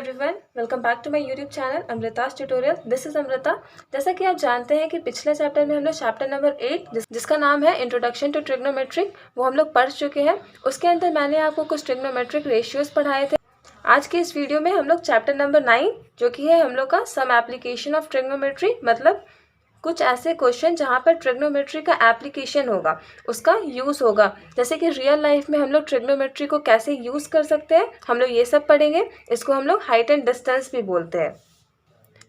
Everyone, welcome back to my YouTube channel Amrita's tutorial. This is Amrita. जैसा कि आप जानते हैं कि पिछले चैप्टर में हम लोग चैप्टर नंबर 8 जिसका नाम है इंट्रोडक्शन टू ट्रिग्नोमेट्रिक वो हम लोग पढ़ चुके हैं। उसके अंदर मैंने आपको कुछ ट्रिग्नोमेट्रिक रेशियोज पढ़ाए थे। आज के इस वीडियो में हम लोग चैप्टर नंबर 9 जो कि है हम लोग का सम एप्लीकेशन ऑफ ट्रिग्नोमेट्री, मतलब कुछ ऐसे क्वेश्चन जहाँ पर ट्रिग्नोमेट्री का एप्लीकेशन होगा, उसका यूज़ होगा। जैसे कि रियल लाइफ में हम लोग ट्रिग्नोमेट्री को कैसे यूज़ कर सकते हैं, हम लोग ये सब पढ़ेंगे। इसको हम लोग हाइट एंड डिस्टेंस भी बोलते हैं।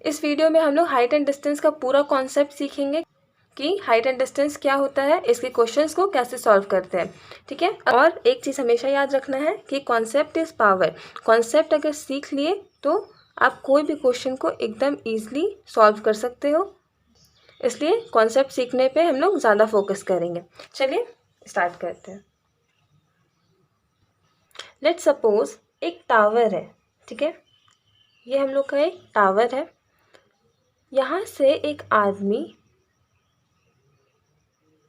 इस वीडियो में हम लोग हाइट एंड डिस्टेंस का पूरा कॉन्सेप्ट सीखेंगे कि हाइट एंड डिस्टेंस क्या होता है, इसके क्वेश्चंस को कैसे सॉल्व करते हैं। ठीक है। और एक चीज़ हमेशा याद रखना है कि कॉन्सेप्ट इज़ पावर। कॉन्सेप्ट अगर सीख लिए तो आप कोई भी क्वेश्चन को एकदम ईजिली सॉल्व कर सकते हो, इसलिए कॉन्सेप्ट सीखने पे हम लोग ज़्यादा फोकस करेंगे। चलिए स्टार्ट करते हैं। लेट्स सपोज एक टावर है। ठीक है, ये हम लोग का एक टावर है। यहाँ से एक आदमी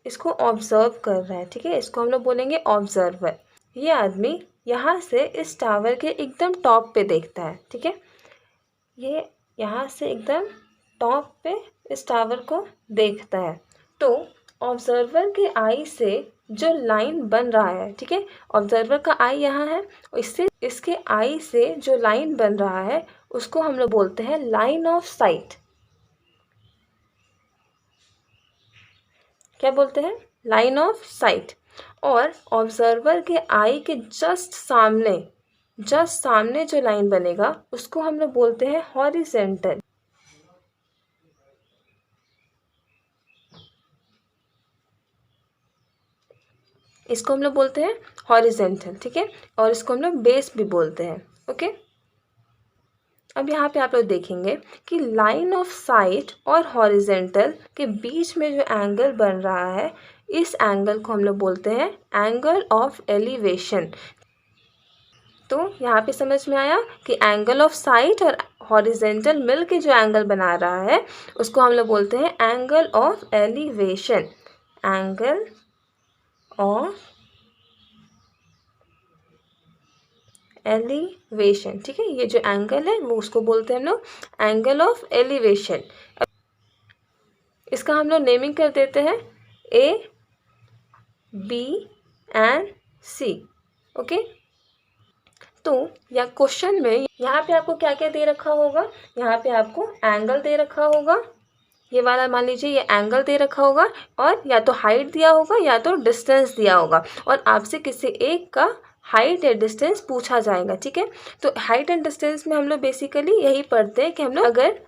इसको ऑब्जर्व कर रहा है। ठीक है, इसको हम लोग बोलेंगे ऑब्जर्वर। ये आदमी यहाँ से इस टावर के एकदम टॉप पे देखता है। ठीक है, ये यहाँ से एकदम टॉप पे इस टावर को देखता है। तो ऑब्जर्वर के आई से जो लाइन बन रहा है, ठीक है, ऑब्जर्वर का आई यहाँ है, इससे इसके आई से जो लाइन बन रहा है उसको हम लोग बोलते हैं लाइन ऑफ साइट। क्या बोलते हैं? Line of site. और ऑब्जर्वर के आई के जस्ट सामने जो लाइन बनेगा उसको हम लोग बोलते हैं हॉरिजेंटल। इसको हम लोग बोलते हैं हॉरिजेंटल। ठीक है, और इसको हम लोग बेस भी बोलते हैं। ओके, अब यहाँ पे आप लोग देखेंगे कि लाइन ऑफ साइट और हॉरिजेंटल के बीच में जो एंगल बन रहा है, इस एंगल को हम लोग बोलते हैं एंगल ऑफ एलिवेशन। तो यहाँ पे समझ में आया कि एंगल ऑफ साइट और हॉरिजेंटल मिल के जो एंगल बना रहा है उसको हम लोग बोलते हैं angle of elevation. Angle of elevation. ठीक है, ये जो एंगल है वो उसको बोलते हैं हम लोग एंगल ऑफ एलिवेशन। इसका हम लोग नेमिंग कर देते हैं A, B and C. Okay, तो या क्वेश्चन में यहाँ पे आपको क्या क्या दे रखा होगा? यहाँ पे आपको एंगल दे रखा होगा, ये वाला मान लीजिए ये एंगल दे रखा होगा, और या तो हाइट दिया होगा या तो डिस्टेंस दिया होगा, और आपसे किसी एक का हाइट या डिस्टेंस पूछा जाएगा। ठीक है, तो हाइट एंड डिस्टेंस में हम लोग बेसिकली यही पढ़ते हैं कि हम लोग अगर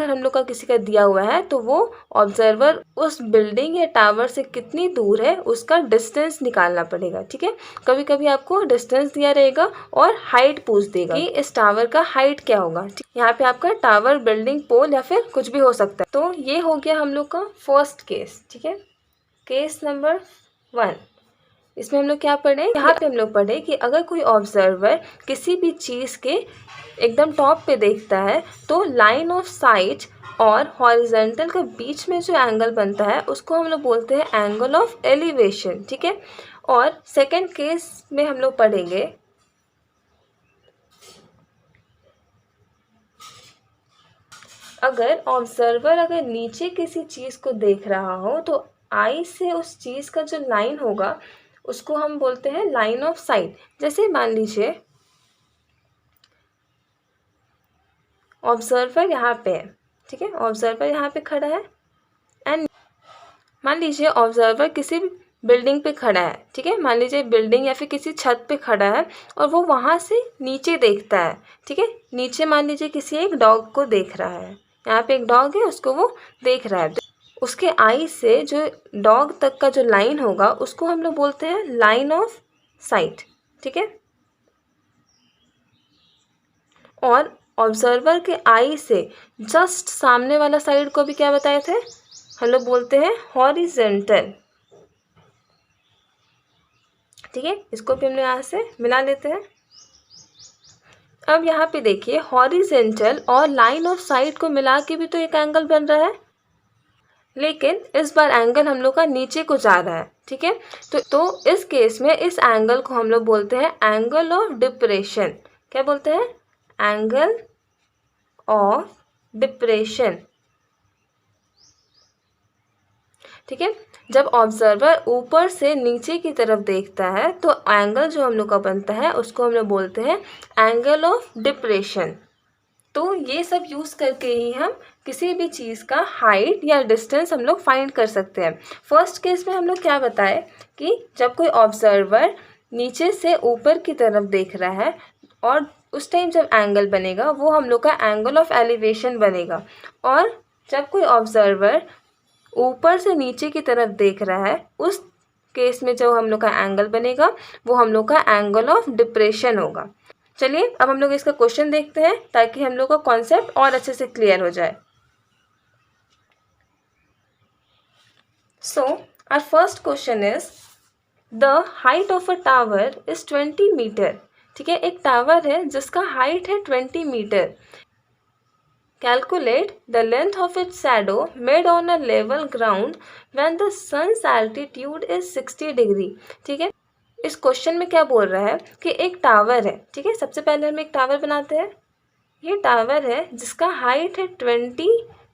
हम लोग का किसी का दिया हुआ है तो वो ऑब्जर्वर उस बिल्डिंग या टावर से कितनी दूर है उसका डिस्टेंस निकालना पड़ेगा। ठीक है, कभी कभी आपको डिस्टेंस दिया रहेगा और हाइट पूछ देगा कि इस टावर का हाइट क्या होगा। यहाँ पे आपका टावर, बिल्डिंग, पोल या फिर कुछ भी हो सकता है। तो ये हो गया हम लोग का फर्स्ट केस। ठीक है, केस नंबर 1। इसमें हम लोग क्या पढ़े? यहाँ पे हम लोग पढ़े कि अगर कोई ऑब्जर्वर किसी भी चीज़ के एकदम टॉप पे देखता है तो लाइन ऑफ साइट और हॉरिजॉन्टल के बीच में जो एंगल बनता है उसको हम लोग बोलते हैं एंगल ऑफ एलिवेशन। ठीक है, और सेकंड केस में हम लोग पढ़ेंगे अगर नीचे किसी चीज़ को देख रहा हो तो आई से उस चीज़ का जो लाइन होगा उसको हम बोलते हैं लाइन ऑफ साइट। जैसे मान लीजिए ऑब्जर्वर यहाँ पे है। ठीक है, ऑब्जर्वर यहाँ पे खड़ा है, एंड मान लीजिए ऑब्जर्वर किसी बिल्डिंग पे खड़ा है। ठीक है, मान लीजिए बिल्डिंग या फिर किसी छत पे खड़ा है और वो वहाँ से नीचे देखता है। ठीक है, नीचे मान लीजिए किसी एक डॉग को देख रहा है। यहाँ पे एक डॉग है, उसको वो देख रहा है। उसके आई से जो डॉग तक का जो लाइन होगा उसको हम लोग बोलते हैं लाइन ऑफ साइट। ठीक है, और ऑब्जर्वर के आई से जस्ट सामने वाला साइड को भी क्या बताए थे? हम लोग बोलते हैं हॉरिजेंटल। ठीक है, इसको भी हम लोग यहाँ से मिला लेते हैं। अब यहाँ पे देखिए हॉरिजेंटल और लाइन ऑफ साइट को मिला के भी तो एक एंगल बन रहा है, लेकिन इस बार एंगल हम लोग का नीचे को जा रहा है। ठीक है, तो इस केस में इस एंगल को हम लोग बोलते हैं एंगल ऑफ डिप्रेशन। क्या बोलते हैं? Angle of depression. ठीक है, जब ऑब्जर्वर ऊपर से नीचे की तरफ देखता है तो एंगल जो हम लोग का बनता है उसको हम लोग बोलते हैं एंगल ऑफ डिप्रेशन। तो ये सब यूज़ करके ही हम किसी भी चीज़ का हाइट या डिस्टेंस हम लोग फाइंड कर सकते हैं। फर्स्ट केस में हम लोग क्या बताए कि जब कोई ऑब्जर्वर नीचे से ऊपर की तरफ देख रहा है और उस टाइम जब एंगल बनेगा वो हम लोग का एंगल ऑफ एलिवेशन बनेगा, और जब कोई ऑब्जर्वर ऊपर से नीचे की तरफ देख रहा है उस केस में जो हम लोग का एंगल बनेगा वो हम लोग का एंगल ऑफ डिप्रेशन होगा। चलिए अब हम लोग इसका क्वेश्चन देखते हैं ताकि हम लोग का कॉन्सेप्ट और अच्छे से क्लियर हो जाए। So our first question is the height of a tower is 20 metre. ठीक है, एक टावर है जिसका हाइट है 20 metre. Calculate the length of its shadow made on a level ground when the sun's altitude is 60 degree. ठीक है, इस question में क्या बोल रहा है कि एक टावर है। ठीक है, सबसे पहले हम एक टावर बनाते हैं। ये टावर है जिसका हाइट है 20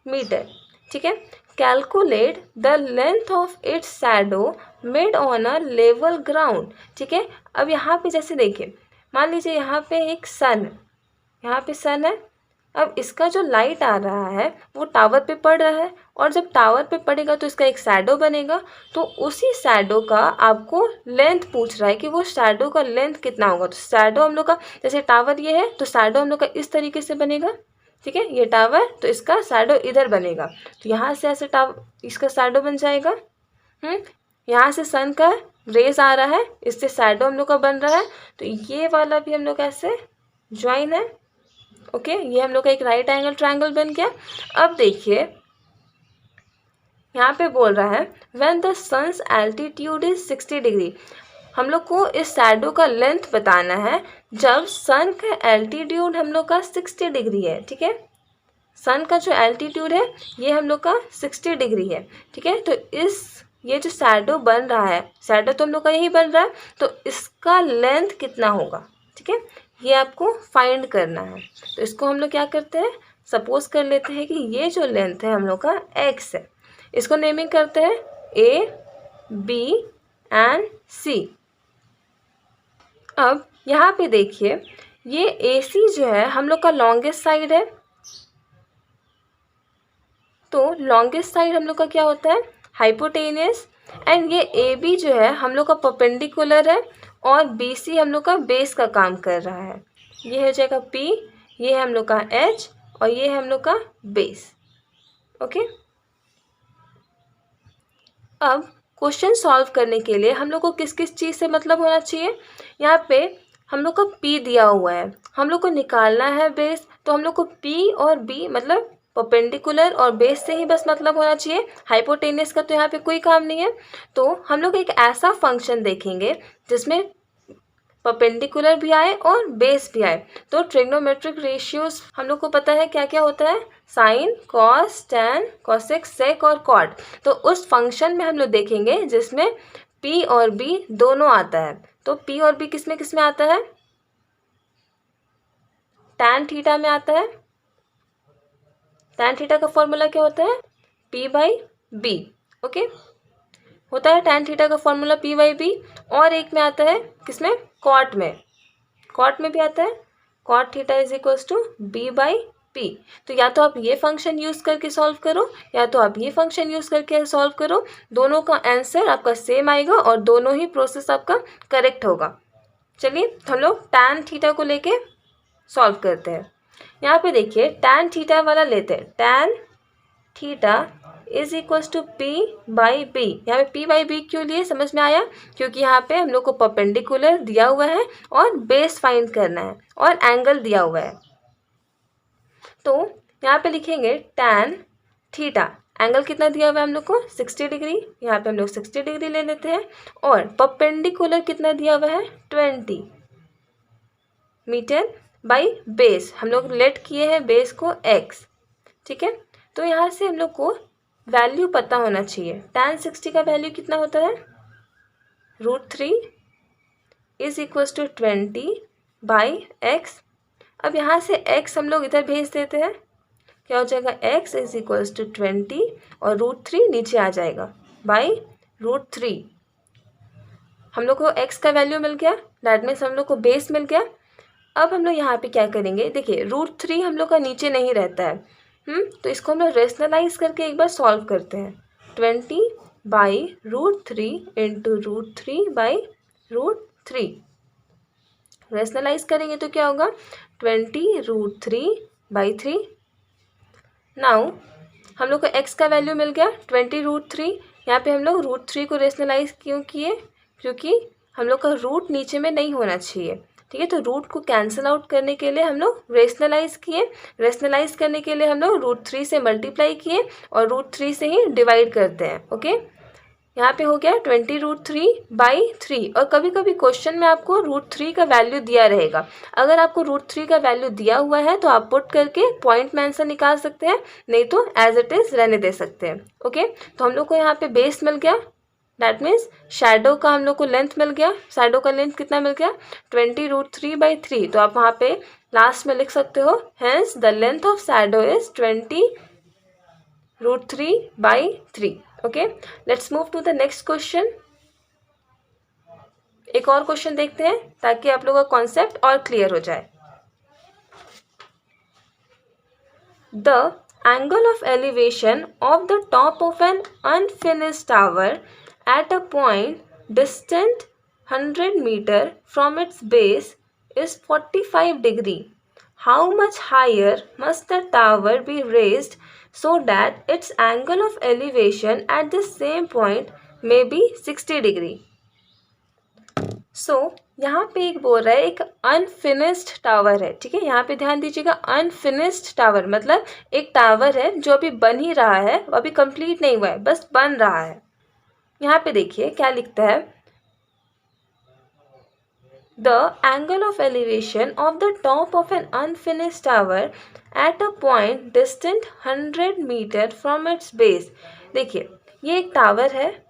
मीटर। ठीक है, calculate the length of its shadow made on a level ground. ठीक है, अब यहाँ पे जैसे देखिए, मान लीजिए यहाँ पे एक सन है, यहाँ पे सन है। अब इसका जो लाइट आ रहा है वो टावर पे पड़ रहा है, और जब टावर पे पड़ेगा तो इसका एक शैडो बनेगा। तो उसी शैडो का आपको लेंथ पूछ रहा है कि वो शैडो का लेंथ कितना होगा। तो शैडो हम लोग का, जैसे टावर ये है तो शैडो हम लोग का इस तरीके से बनेगा। ठीक है, ये टावर तो इसका शैडो इधर बनेगा, तो यहाँ से ऐसे टावर इसका शैडो बन जाएगा। यहाँ से सन का रेज आ रहा है, इससे शैडो हम लोग का बन रहा है, तो ये वाला भी हम लोग ऐसे ज्वाइन है। ओके, ये हम लोग का एक राइट एंगल ट्रायंगल बन गया। अब देखिए यहाँ पे बोल रहा है when the sun's altitude is 60 degree. हम लोग को इस शैडो का लेंथ बताना है जब सन का एल्टीट्यूड हम लोग का 60 डिग्री है। ठीक है, सन का जो एल्टीट्यूड है ये हम लोग का 60 डिग्री है। ठीक है, तो ये जो शैडो बन रहा है, शैडो तो हम लोग का यही बन रहा है, तो इसका लेंथ कितना होगा। ठीक है, ये आपको फाइंड करना है। तो इसको हम लोग क्या करते हैं, सपोज कर लेते हैं कि ये जो लेंथ है हम लोग का x है। इसको नेमिंग करते हैं A, B एंड C। अब यहाँ पे देखिए ये AC जो है हम लोग का लॉन्गेस्ट साइड है, तो लॉन्गेस्ट साइड हम लोग का क्या होता है, हाइपोटेनियस। एंड ये AB जो है हम लोग का परपेंडिकुलर है, और BC हम लोग का बेस का काम कर रहा है। ये हो जाएगा P, ये है हम लोग का H, और ये है हम लोग का बेस। ओके, अब क्वेश्चन सॉल्व करने के लिए हम लोग को किस किस चीज़ से मतलब होना चाहिए। यहाँ पे हम लोग को P दिया हुआ है, हम लोग को निकालना है बेस, तो हम लोग को P और B मतलब परपेंडिकुलर और बेस से ही बस मतलब होना चाहिए। हाइपोटेनियस का तो यहाँ पे कोई काम नहीं है। तो हम लोग एक ऐसा फंक्शन देखेंगे जिसमें परपेंडिकुलर भी आए और बेस भी आए। तो ट्रिग्नोमेट्रिक रेशियोज हम लोग को पता है क्या क्या होता है, साइन, कॉस, टैन, कोसेक, सेक और कॉट। तो उस फंक्शन में हम लोग देखेंगे जिसमें P और B दोनों आता है। तो P और B किस में आता है, टैन थीटा में आता है। टैन थीटा का फॉर्मूला क्या होता है, P/B। ओके, होता है टैन थीटा का फॉर्मूला P/B। और एक में आता है किसमें, कॉट में, कॉट में भी आता है cot theta is equals to B/P। तो या तो आप ये फंक्शन यूज़ करके सॉल्व करो या तो आप ये फंक्शन यूज़ करके सॉल्व करो, दोनों का आंसर आपका सेम आएगा और दोनों ही प्रोसेस आपका करेक्ट होगा। चलिए हम लोग टैन थीटा को लेके सॉल्व करते हैं। यहाँ पे देखिए टैन थीटा वाला लेते हैं, tan theta is equals to P/B। यहाँ पे P/B क्यों लिए समझ में आया, क्योंकि यहाँ पे हम लोग को परपेंडिकुलर दिया हुआ है और बेस फाइंड करना है और एंगल दिया हुआ है। तो यहाँ पे लिखेंगे टैन थीटा, एंगल कितना दिया हुआ है हम लोग को 60 डिग्री, यहाँ पे हम लोग 60 डिग्री ले लेते हैं, और परपेंडिकुलर कितना दिया हुआ है 20 मीटर बाई बेस, हम लोग लेट किए हैं बेस को x। ठीक है, तो यहाँ से हम लोग को वैल्यू पता होना चाहिए। टैन 60 का वैल्यू कितना होता है, √3 is equals to 20 by x। अब यहाँ से x हम लोग इधर भेज देते हैं, क्या हो जाएगा, x इज इक्वल्स टू 20 और √3 नीचे आ जाएगा बाई √3। हम लोग को x का वैल्यू मिल गया, दैट मीन्स हम लोग को बेस मिल गया। अब हम लोग यहाँ पे क्या करेंगे, देखिए √3 हम लोग का नीचे नहीं रहता है, तो इसको हम लोग रेशनलाइज करके एक बार सॉल्व करते हैं। 20/√3 इंटू √3 बाई √3 रेशनलाइज करेंगे तो क्या होगा, 20√3/3। नाउ हम लोग को x का वैल्यू मिल गया 20√3। यहाँ पे हम लोग √3 को रेशनलाइज क्यों किए, क्योंकि हम लोग का रूट नीचे में नहीं होना चाहिए, ठीक है। तो रूट को कैंसिल आउट करने के लिए हम लोग रेशनलाइज किए, रेशनलाइज करने के लिए हम लोग √3 से मल्टीप्लाई किए और √3 से ही डिवाइड करते हैं, ओके। यहाँ पे हो गया 20√3/3। और कभी कभी क्वेश्चन में आपको √3 का वैल्यू दिया रहेगा, अगर आपको √3 का वैल्यू दिया हुआ है तो आप पुट करके पॉइंट में आंसर निकाल सकते हैं, नहीं तो एज इट इज़ रहने दे सकते हैं, ओके। तो हम लोग को यहाँ पे बेस मिल गया, दैट मीन्स शैडो का हम लोग को लेंथ मिल गया। शैडो का लेंथ कितना मिल गया, 20√3/3। तो आप वहाँ पे लास्ट में लिख सकते हो, hence the length of shadow is 20√3/3, okay. Let's move to the next question. एक और क्वेश्चन देखते हैं ताकि आप लोगों का कॉन्सेप्ट और क्लियर हो जाए। The angle of elevation of the top of an unfinished tower at a point distant 100 meter from its base is 45 degree. How much higher must the tower be raised so that its angle of elevation at the same point may be 60 degree? यहाँ पे एक बोल रहा है, एक unfinished tower है, ठीक है। यहाँ पे ध्यान दीजिएगा, अनफिनिश्ड टावर मतलब एक टावर है जो अभी बन ही रहा है, अभी कंप्लीट नहीं हुआ है, बस बन रहा है। यहाँ पे देखिए क्या लिखता है, the angle of elevation of the top of an unfinished tower at a point distant 100 metre from its base. देखिए ये एक टावर है,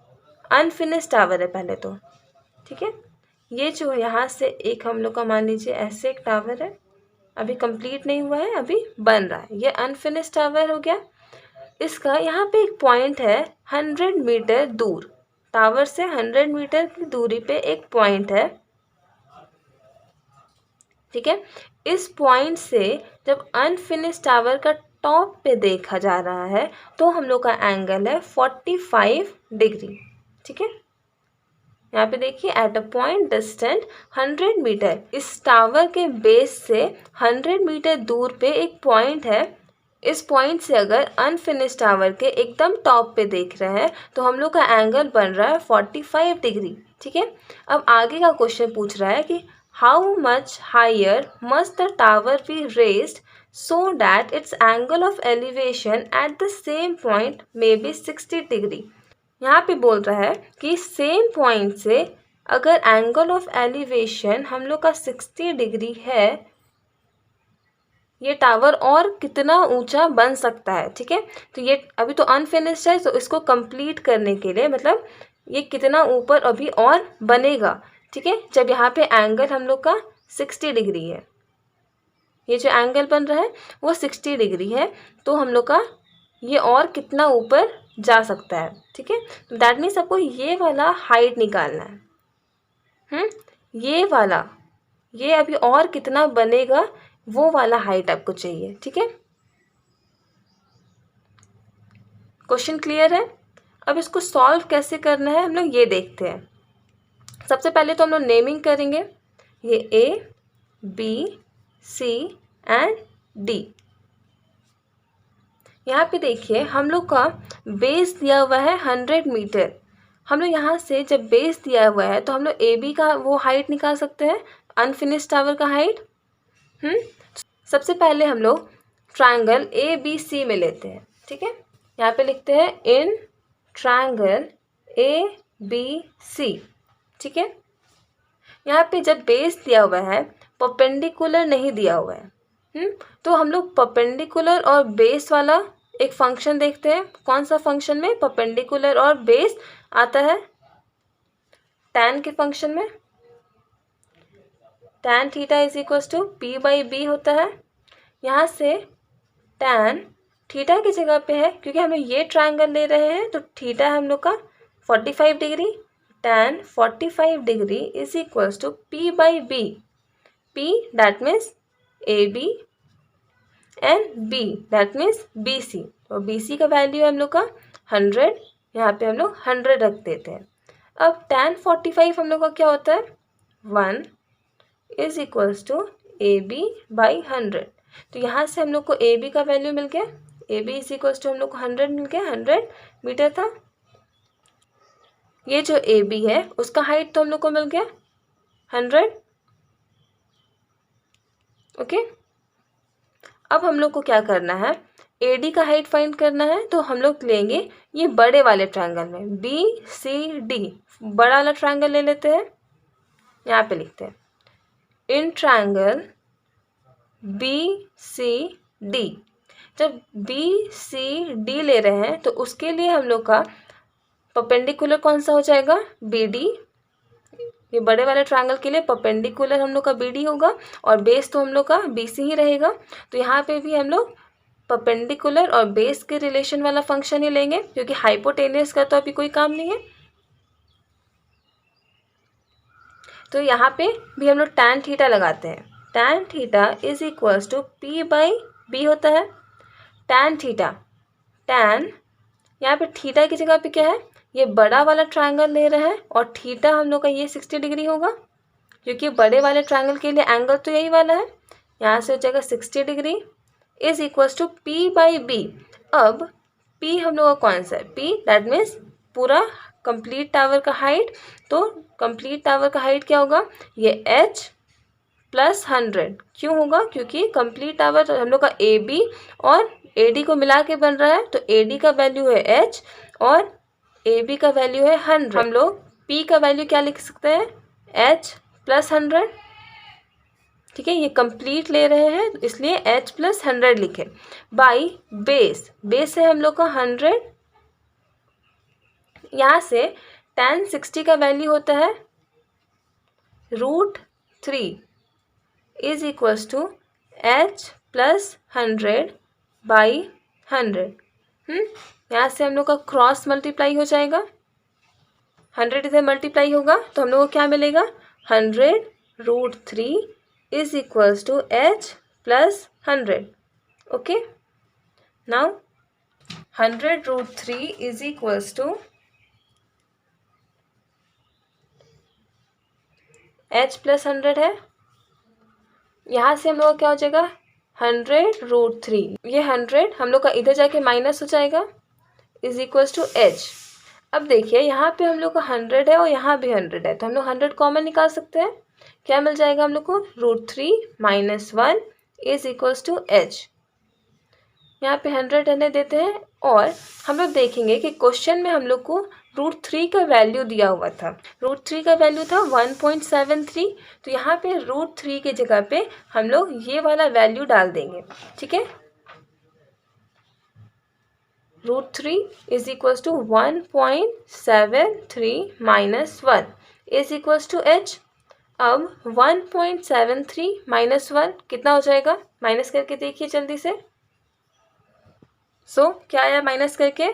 अनफिनिश्ड टावर है पहले तो, ठीक है। ये जो यहाँ से एक हम लोग का मान लीजिए ऐसे एक टावर है, अभी कंप्लीट नहीं हुआ है, अभी बन रहा है, ये अनफिनिश्ड टावर हो गया। इसका यहाँ पे एक पॉइंट है 100 मीटर दूर, टावर से 100 मीटर की दूरी पे एक पॉइंट है, ठीक है। इस पॉइंट से जब अनफिनिश्ड टावर का टॉप पे देखा जा रहा है तो हम लोग का एंगल है 45 डिग्री, ठीक है। यहाँ पे देखिए, at a point distant 100 metre, इस टावर के बेस से 100 मीटर दूर पे एक पॉइंट है। इस पॉइंट से अगर अनफिनिश्ड टावर के एकदम टॉप पे देख रहे हैं तो हम लोग का एंगल बन रहा है 45 डिग्री, ठीक है। अब आगे का क्वेश्चन पूछ रहा है कि how much higher must the tower be raised so that its angle of elevation at the same point may be 60 degree. यहाँ पे बोल रहा है कि सेम पॉइंट से अगर एंगल ऑफ एलिवेशन हम लोग का 60 डिग्री है, ये टावर और कितना ऊंचा बन सकता है, ठीक है। तो ये अभी तो अनफिनिश्ड है, तो इसको कंप्लीट करने के लिए मतलब ये कितना ऊपर अभी और बनेगा, ठीक है, जब यहाँ पे एंगल हम लोग का 60 डिग्री है, ये जो एंगल बन रहा है वो 60 डिग्री है, तो हम लोग का ये और कितना ऊपर जा सकता है, ठीक है। तो दैट मीन्स आपको ये वाला हाइट निकालना है, ये वाला, ये अभी और कितना बनेगा वो वाला हाइट आपको चाहिए, ठीक है। क्वेश्चन क्लियर है। अब इसको सॉल्व कैसे करना है हम लोग ये देखते हैं। सबसे पहले तो हम लोग नेमिंग करेंगे, ये A B C and D. यहाँ पे देखिए हम लोग का बेस दिया हुआ है 100 मीटर। हम लोग यहाँ से जब बेस दिया हुआ है तो हम लोग ए बी का वो हाइट निकाल सकते हैं, अनफिनिश्ड टावर का हाइट। सबसे पहले हम लोग ट्रायंगल ए बी सी में लेते हैं, ठीक है। यहाँ पे लिखते हैं इन ट्रायंगल ए बी सी, ठीक है। यहाँ पे जब बेस दिया हुआ है, परपेंडिकुलर नहीं दिया हुआ है, तो हम लोग परपेंडिकुलर और बेस वाला एक फंक्शन देखते हैं। कौन सा फंक्शन में परपेंडिकुलर और बेस आता है, tan के फंक्शन में। tan theta is equals to P by B होता है। यहाँ से tan थीटा की जगह पे है, क्योंकि हम लोग ये ट्रायंगल ले रहे हैं तो थीटा है हम लोग का 45 degree. tan 45 degree is equals to P by B. P that means A B and B that means B C. और बी सी का वैल्यू है हम लोग का 100, यहाँ पे हम लोग 100 रख देते हैं। अब tan 45 हम लोग का क्या होता है 1 is equals to A B by 100। तो यहाँ से हम लोग को ए बी का वैल्यू मिल गया, A B is equals to हम लोग को 100 मिल गया, 100 मीटर था। ये जो ए बी है उसका हाइट तो हम लोग को मिल गया 100। ओके, अब हम लोग को क्या करना है, ए डी का हाइट फाइंड करना है। तो हम लोग लेंगे ये बड़े वाले ट्रायंगल में बी सी डी, बड़ा वाला ट्रायंगल ले लेते हैं। यहाँ पे लिखते हैं in triangle B C D. जब बी सी डी ले रहे हैं तो उसके लिए हम लोग का परपेंडिकुलर कौन सा हो जाएगा बी डी। ये बड़े वाले ट्रायंगल के लिए परपेंडिकुलर हम लोग का बी डी होगा और बेस तो हम लोग का बी सी ही रहेगा। तो यहाँ पे भी हम लोग परपेंडिकुलर और बेस के रिलेशन वाला फंक्शन ही लेंगे, क्योंकि हाइपोटेनियस का तो अभी कोई काम नहीं है। तो यहाँ पे भी हम लोग tan थीटा लगाते हैं। tan theta is equals to P by B होता है। tan थीटा, tan यहाँ पे थीटा की जगह पे क्या है, ये बड़ा वाला ट्रायंगल ले रहे हैं और थीटा हम लोग का ये 60 डिग्री होगा, क्योंकि बड़े वाले ट्रायंगल के लिए एंगल तो यही वाला है। यहाँ से हो जाएगा 60 degree is equals to P by B. अब p हम लोग का कौन सा है, p दैट मीन्स पूरा कंप्लीट टावर का हाइट। तो कंप्लीट टावर का हाइट क्या होगा, ये h प्लस 100 क्यों होगा, क्योंकि कंप्लीट टावर हम लोग का ए बी और ए डी को मिला के बन रहा है। तो ए डी का वैल्यू है h और ए बी का वैल्यू है 100। हम लोग p का वैल्यू क्या लिख सकते हैं, h प्लस 100। ठीक है, ये कंप्लीट ले रहे हैं इसलिए h प्लस 100 लिखे। बाई बेस, बेस है हम लोग का 100। यहाँ से tan 60 का वैल्यू होता है √3 is equals to h plus 100 by 100। यहाँ से हम लोग का क्रॉस मल्टीप्लाई हो जाएगा, 100 इधर मल्टीप्लाई होगा तो हम लोग को क्या मिलेगा 100√3 is equals to h plus 100. Okay, now 100√3 is equals to h plus 100 है। यहाँ से हम लोग क्या हो जाएगा 100√3, ये 100 हम लोग का इधर जाके माइनस हो जाएगा इज इक्वल्स टू h। अब देखिए यहाँ पे हम लोग का 100 है और यहाँ भी 100 है, तो हम लोग 100 कॉमन निकाल सकते हैं। क्या मिल जाएगा हम लोग को √3 - 1 इज इक्वल्स टू h। यहाँ पे 100 रहने देते हैं और हम लोग देखेंगे कि क्वेश्चन में हम लोग को √3 का वैल्यू दिया हुआ था। √3 का वैल्यू था 1.73। तो यहाँ पे √3 की जगह पे हम लोग ये वाला वैल्यू डाल देंगे। ठीक है, √3 is equals to 1.73 - 1 is equals to h। अब 1.73 - 1 कितना हो जाएगा, माइनस करके देखिए जल्दी से। सो क्या आया माइनस करके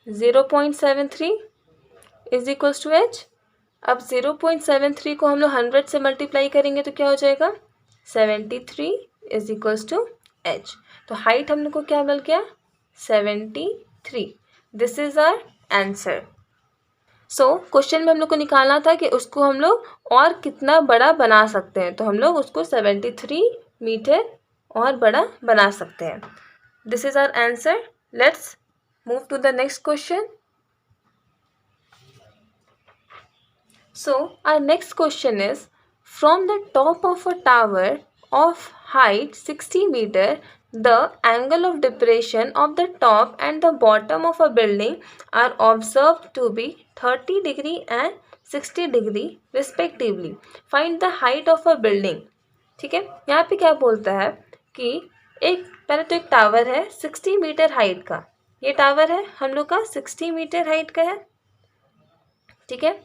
0.73 इज इक्वल्स टू h। अब 0.73 को हम लोग 100 से मल्टीप्लाई करेंगे तो क्या हो जाएगा 73 इज इक्वल्स टू h। तो हाइट हम लोग को क्या मिल गया 73। This is our answer. So question में हम लोग को निकालना था कि उसको हम लोग और कितना बड़ा बना सकते हैं, तो हम लोग उसको 73 मीटर और बड़ा बना सकते हैं। This is our answer. Let's move to the next question. So our next question is from the top of a tower of height 60 meter, the angle of depression of the top and the bottom of a building are observed to be 30 degree and 60 degree respectively. Find the height of a building. ठीक है, यहाँ पे क्या बोलता है कि एक पहले तो एक टावर है 60 मीटर हाइट का। ये टावर है हम लोग का 60 मीटर हाइट का है। ठीक है,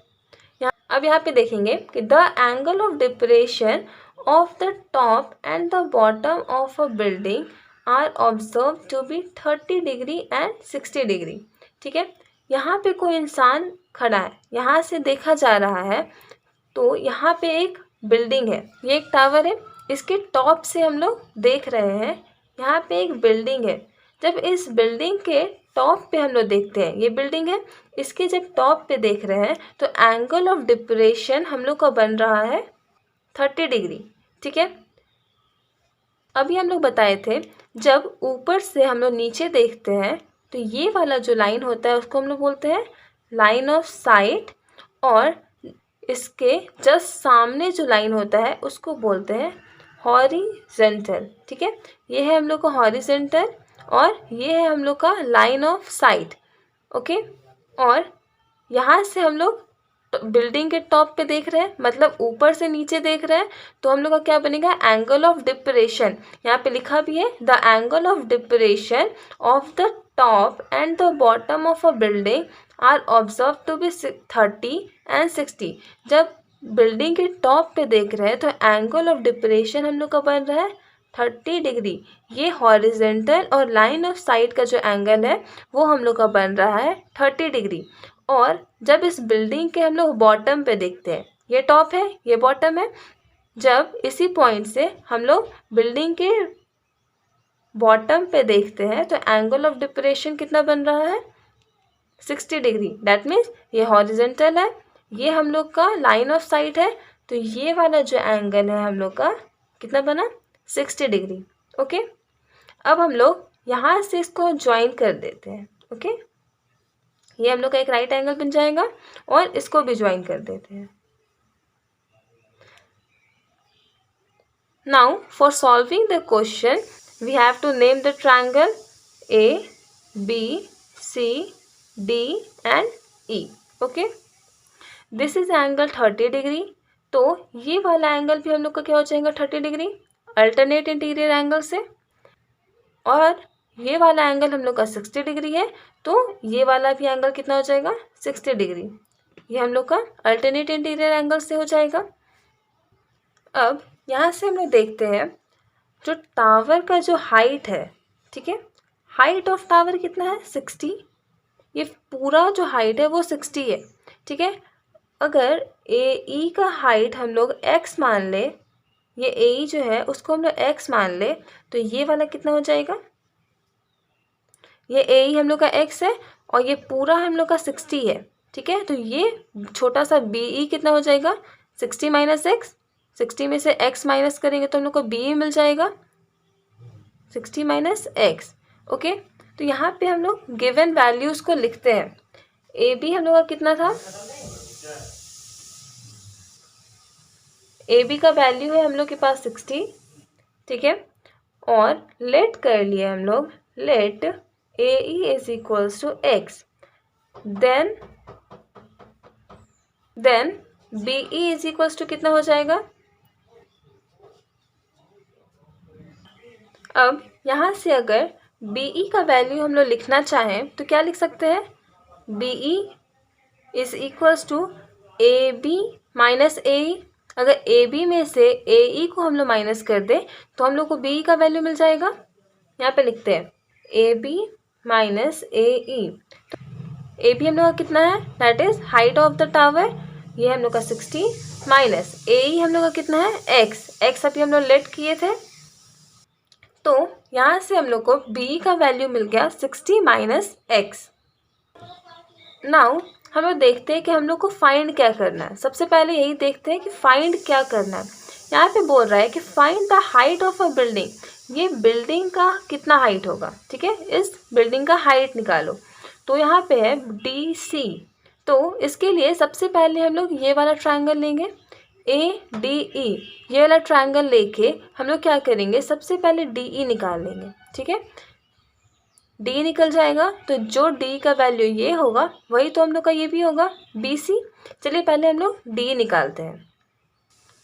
अब यहाँ पे देखेंगे कि the angle of depression of the top and the bottom of a building are observe to be 30 degree and 60 degree. ठीक है, यहाँ पे कोई इंसान खड़ा है, यहाँ से देखा जा रहा है, तो यहाँ पे एक बिल्डिंग है, ये एक टावर है, इसके टॉप से हम लोग देख रहे हैं, यहाँ पे एक बिल्डिंग है। जब इस बिल्डिंग के टॉप पे हम लोग देखते हैं, ये बिल्डिंग है, इसके जब टॉप पे देख रहे हैं तो एंगल ऑफ डिप्रेशन हम लोग का बन रहा है 30 डिग्री। ठीक है, अभी हम लोग बताए थे जब ऊपर से हम लोग नीचे देखते हैं तो ये वाला जो लाइन होता है उसको हम लोग बोलते हैं लाइन ऑफ साइट, और इसके जस्ट सामने जो लाइन होता है उसको बोलते हैं हॉरिजेंटल। ठीक है, ये है हम लोग का हॉरिजेंटल और ये है हम लोग का लाइन ऑफ साइट। ओके, और यहाँ से हम लोग बिल्डिंग के टॉप पे देख रहे हैं, मतलब ऊपर से नीचे देख रहे हैं, तो हम लोग का क्या बनेगा, एंगल ऑफ डिप्रेशन। यहाँ पे लिखा भी है the angle of depression of the top and the bottom of a building are observe to be 30 and 60। जब बिल्डिंग के टॉप पे देख रहे हैं तो एंगल ऑफ डिप्रेशन हम लोग का बन रहा है 30 डिग्री। ये हॉरिजेंटल और लाइन ऑफ साइट का जो एंगल है वो हम लोग का बन रहा है 30 डिग्री। और जब इस बिल्डिंग के हम लोग बॉटम पे देखते हैं, ये टॉप है ये बॉटम है, जब इसी पॉइंट से हम लोग बिल्डिंग के बॉटम पे देखते हैं तो एंगल ऑफ डिप्रेशन कितना बन रहा है 60 डिग्री। दैट मीन्स ये हॉरिजेंटल है, ये हम लोग का लाइन ऑफ साइट है, तो ये वाला जो एंगल है हम लोग का कितना बना 60 डिग्री। ओके, अब हम लोग यहाँ से इसको ज्वाइन कर देते हैं। ओके, ये हम लोग का एक राइट एंगल बन जाएगा और इसको भी ज्वाइन कर देते हैं। Now for solving the question we have to name the triangle A B C D and E. Okay, this is angle 30 degree, तो ये वाला एंगल भी हम लोग का क्या हो जाएगा 30 डिग्री अल्टरनेट इंटीरियर एंगल से, और ये वाला एंगल हम लोग का 60 डिग्री है, तो ये वाला भी एंगल कितना हो जाएगा 60 डिग्री। ये हम लोग का अल्टरनेट इंटीरियर एंगल से हो जाएगा। अब यहाँ से हम लोग देखते हैं जो टावर का जो हाइट है, ठीक है, हाइट ऑफ टावर कितना है 60, ये पूरा जो हाइट है वो 60 है। ठीक है, अगर ए ई का हाइट हम लोग x मान ले, ये ए ई जो है उसको हम लोग x मान ले, तो ये वाला कितना हो जाएगा, ये ए ई हम लोग का x है और ये पूरा हम लोग का 60 है। ठीक है, तो ये छोटा सा बी ई कितना हो जाएगा 60 माइनस एक्स, 60 में से x माइनस करेंगे तो हम लोग को बी ई मिल जाएगा 60 माइनस एक्स। ओके, तो यहाँ पे हम लोग गिवन वैल्यूज़ को लिखते हैं। ए बी हम लोग का कितना था, ए बी का वैल्यू है हम लोग के पास 60। ठीक है, और लेट कर लिए हम लोग, let A E is equals to X, then B E is equals to कितना हो जाएगा। अब यहाँ से अगर बी ई का वैल्यू हम लोग लिखना चाहें तो क्या लिख सकते हैं, B E is equals to A B minus A E. अगर ए बी में से ए ई को हम लोग माइनस कर दें तो हम लोग को बी ई का वैल्यू मिल जाएगा। यहाँ पे लिखते हैं A B minus A E, A B हम लोग का कितना है, that is height of the tower, ये हम लोग का 60 माइनस ए ई हम लोग का कितना है एक्स अभी हम लोग लेट किए थे, तो यहाँ से हम लोग को बी का वैल्यू मिल गया 60 माइनस एक्स। नाउ हम लोग देखते हैं कि हम लोग को फाइंड क्या करना है। सबसे पहले यही देखते हैं कि फाइंड क्या करना है। यहाँ पे बोल रहा है कि find the height of a building, ये बिल्डिंग का कितना हाइट होगा। ठीक है, इस बिल्डिंग का हाइट निकालो, तो यहाँ पे है डी सी, तो इसके लिए सबसे पहले हम लोग ये वाला ट्रायंगल लेंगे ए डी ई, ये वाला ट्रायंगल लेके हम लोग क्या करेंगे, सबसे पहले डी ई निकाल लेंगे। ठीक है, डी निकल जाएगा तो जो डी का वैल्यू ये होगा वही तो हम लोग का ये भी होगा बी सी। चलिए पहले हम लोग डी निकालते हैं।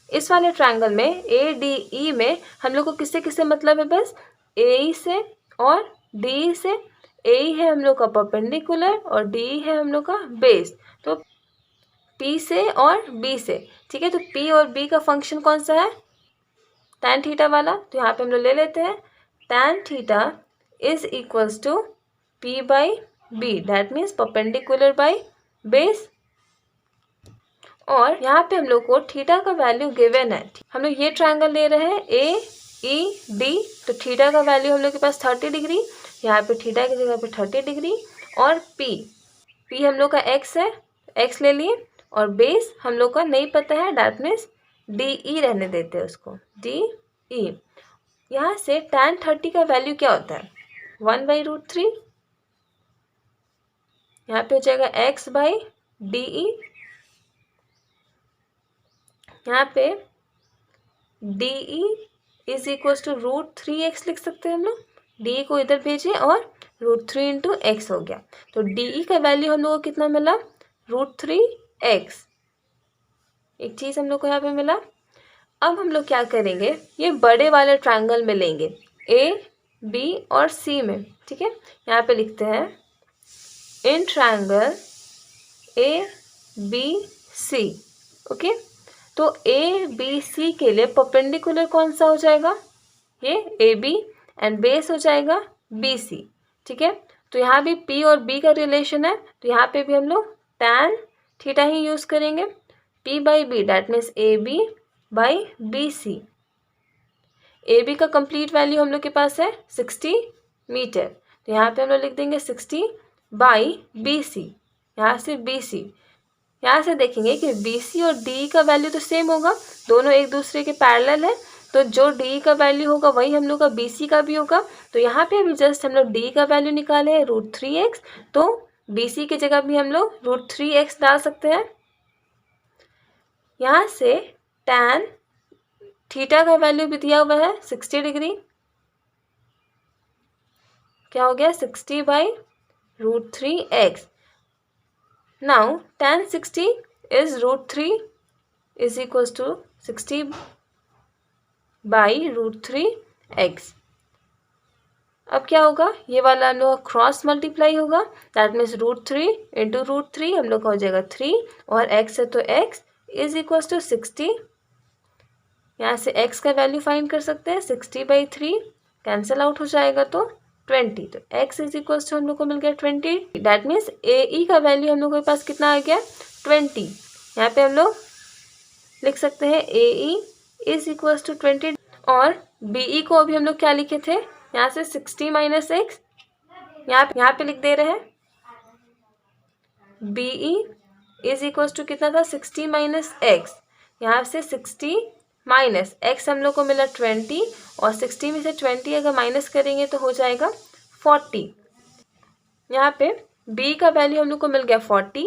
इस वाले ट्रायंगल में ए डी ई में हम लोग को किससे किससे मतलब है, बस ए ई से और डी से। ए ई है हम लोग का परपेंडिकुलर और डी है हम लोग का बेस, तो P से और B से, ठीक है। तो P और B का फंक्शन कौन सा है, tan थीटा वाला। तो यहाँ पे हम लोग ले लेते हैं tan theta is equals to P by B, that means perpendicular by base. और यहाँ पे हम लोग को थीटा का वैल्यू गिवन है, हम लोग ये ट्रायंगल ले रहे हैं AED। तो थीटा का वैल्यू हम लोग के पास 30 डिग्री, यहाँ पे थीटा की जगह पे 30 डिग्री। और P हम लोग का x है, x ले लिए। और बेस हम लोग का नहीं पता है, दैट मीन्स DE रहने देते हैं उसको, DE। यहाँ से tan 30 का वैल्यू क्या होता है, 1/√3। यहाँ पे हो जाएगा x बाई DE। यहाँ पे DE is equal to √3x लिख सकते हैं हम लोग। DE को इधर भेजिए और √3 इंटू एक्स हो गया। तो DE का वैल्यू हम लोग को कितना मिला, √3x। एक चीज़ हम लोग को यहाँ पे मिला। अब हम लोग क्या करेंगे, ये बड़े वाले ट्रायंगल में लेंगे A, B और C में, ठीक है। यहाँ पे लिखते हैं इन ट्रायंगल ABC, ओके। तो ABC के लिए परपेंडिकुलर कौन सा हो जाएगा, ये AB, एंड बेस हो जाएगा BC, ठीक है। तो यहाँ भी P और B का रिलेशन है, तो यहाँ पे भी हम लोग tan थीटा ही यूज़ करेंगे। P by B that means AB by BC। AB का कंप्लीट वैल्यू हम लोग के पास है 60 मीटर, तो यहाँ पे हम लोग लिख देंगे 60 बाई BC। यहाँ से BC, यहाँ से देखेंगे कि BC और DE का वैल्यू तो सेम होगा, दोनों एक दूसरे के पैरेलल है। तो जो DE का वैल्यू होगा वही हम लोग का BC का भी होगा। तो यहाँ पे अभी जस्ट हम लोग DE का वैल्यू निकाले हैं √3x, तो BC की जगह भी हम लोग √3x डाल सकते हैं। यहाँ से tan थीटा का वैल्यू भी दिया हुआ है 60 डिग्री, क्या हो गया 60 by √3x। Now tan 60 is √3 is equals to 60 by √3x। अब क्या होगा, ये वाला हम लोग क्रॉस मल्टीप्लाई होगा, दैट मीन्स √3 इंटू √3 हम लोग का हो जाएगा 3, और x है तो x इज इक्वल्स टू 60। यहाँ से x का वैल्यू फाइंड कर सकते हैं, 60/3 कैंसिल आउट हो जाएगा तो 20। तो x इज इक्वल्स टू हम लोग को मिल गया 20, दैट मीन्स AE का वैल्यू हम लोग के पास कितना आ गया 20। यहाँ पे हम लोग लिख सकते हैं AE इज इक्वल्स टू 20। और BE को अभी हम लोग क्या लिखे थे, यहाँ से 60 माइनस एक्स, यहाँ पे लिख दे रहे हैं BE इज इक्वल्स टू कितना था 60 माइनस एक्स। यहाँ से 60 माइनस एक्स हम लोग को मिला 20, और 60 में से 20 अगर माइनस करेंगे तो हो जाएगा 40। यहाँ पे B का वैल्यू हम लोग को मिल गया 40।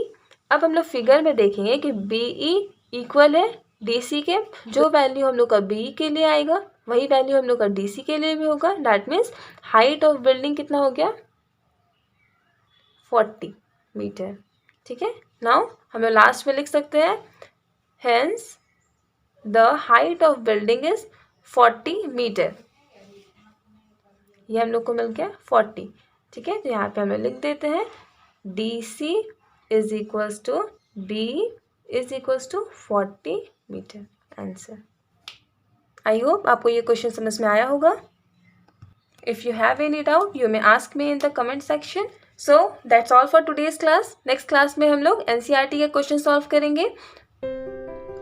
अब हम लोग फिगर में देखेंगे कि BE इक्वल है DC के, जो वैल्यू हम लोग का BE के लिए आएगा वही वैल्यू हम लोग का DC के लिए भी होगा, that means height of building कितना हो गया 40 मीटर, ठीक है। नाउ हम लोग लास्ट में लिख सकते हैं hence the height of building is 40 metre. ये हम लोग को मिल गया 40, ठीक है। तो यहाँ पे हमें लिख देते हैं DC is equals to BE is equals to 40 metre, answer. I hope आपको ये क्वेश्चन समझ में आया होगा। If you have any doubt you may ask me in the comment section. So that's all for today's class. Next class में हम लोग NCERT के क्वेश्चन सॉल्व करेंगे।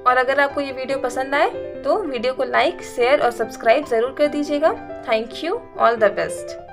और अगर आपको ये वीडियो पसंद आए तो वीडियो को लाइक, शेयर और सब्सक्राइब ज़रूर कर दीजिएगा। Thank you, all the best.